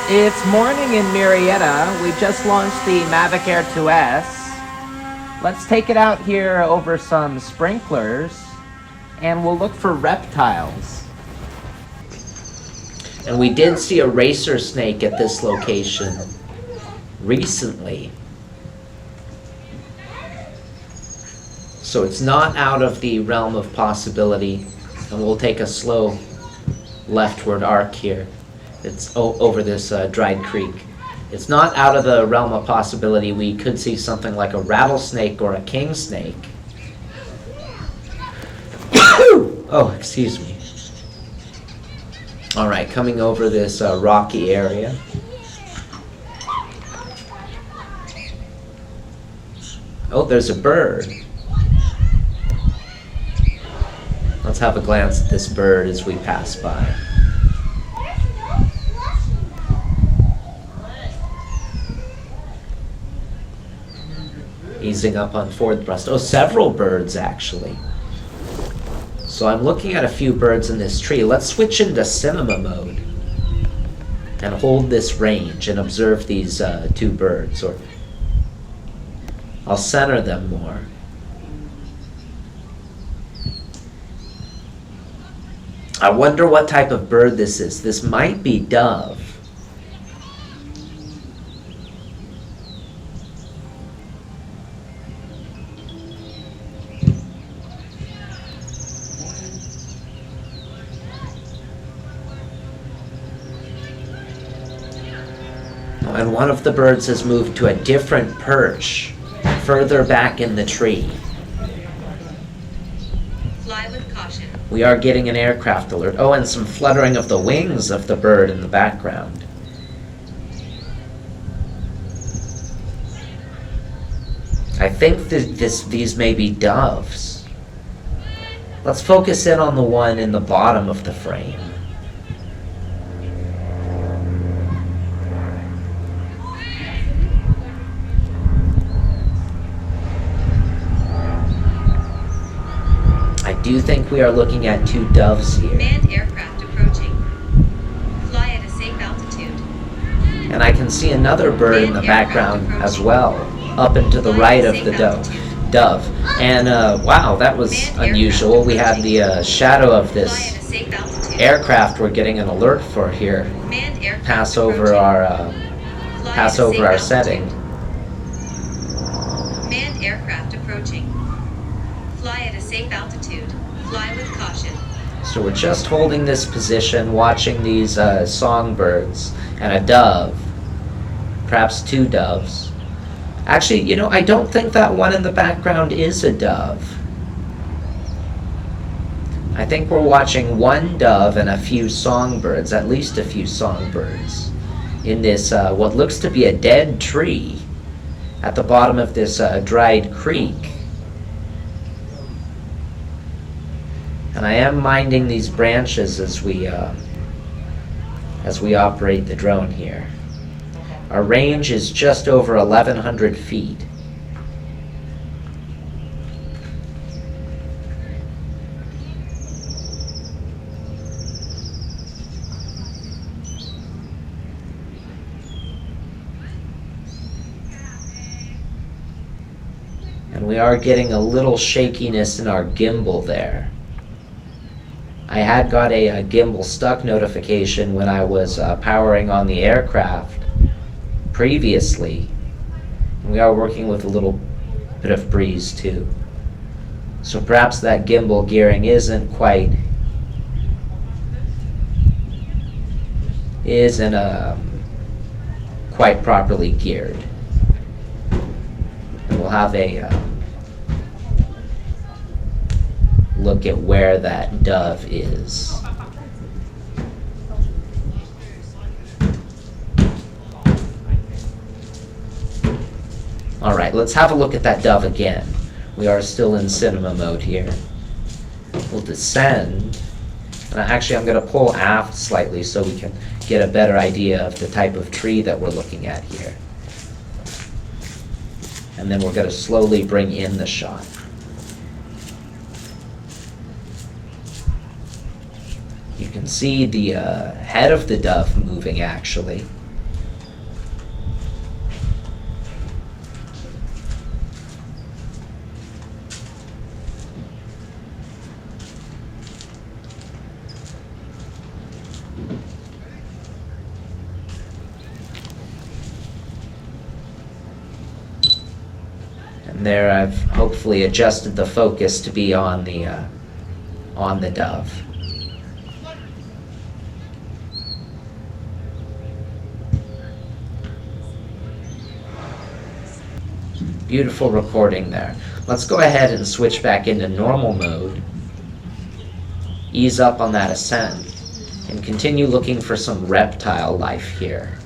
It's morning in Marietta. We just launched the Mavic Air 2S. Let's take it out here over some sprinklers and we'll look for reptiles. And we did see a racer snake at this location recently. So it's not out of the realm of possibility. And we'll take a slow leftward arc here. It's over this dried creek. It's not out of the realm of possibility we could see something like a rattlesnake or a king snake. Oh, excuse me. All right, coming over this rocky area. Oh, there's a bird. Let's have a glance at this bird as we pass by. Easing up on forward thrust. Oh, several birds actually. So I'm looking at a few birds in this tree. Let's switch into cinema mode and hold this range and observe these two birds. Or I'll center them more. I wonder what type of bird this is. This might be dove. And one of the birds has moved to a different perch, further back in the tree. Fly with caution. We are getting an aircraft alert. Oh, and some fluttering of the wings of the bird in the background. I think these may be doves. Let's focus in on the one in the bottom of the frame. I do think we are looking at two doves here. Manned aircraft approaching. Fly at a safe altitude. And I can see another bird in the background as well, up and to the right of the dove. And wow, that was unusual. We had the shadow of this aircraft we're getting an alert for here pass over our setting. Manned aircraft approaching. Fly at a safe altitude. Fly with caution. So we're just holding this position, watching these songbirds and a dove, perhaps two doves. Actually, you know, I don't think that one in the background is a dove. I think we're watching one dove and a few songbirds, at least a few songbirds, in this what looks to be a dead tree at the bottom of this dried creek. And I am minding these branches as we operate the drone here. Our range is just over 1,100 feet. And we are getting a little shakiness in our gimbal there. I had got a gimbal stuck notification when I was powering on the aircraft previously. And we are working with a little bit of breeze too. So perhaps that gimbal gearing isn't quite properly geared. And we'll have a look at where that dove is. All right, let's have a look at that dove again. We are still in cinema mode here. We'll descend. And actually, I'm going to pull aft slightly so we can get a better idea of the type of tree that we're looking at here. And then we're going to slowly bring in the shot. You can see the head of the dove moving actually. And there I've hopefully adjusted the focus to be on the dove. Beautiful recording there. Let's go ahead and switch back into normal mode. Ease up on that ascent and continue looking for some reptile life here.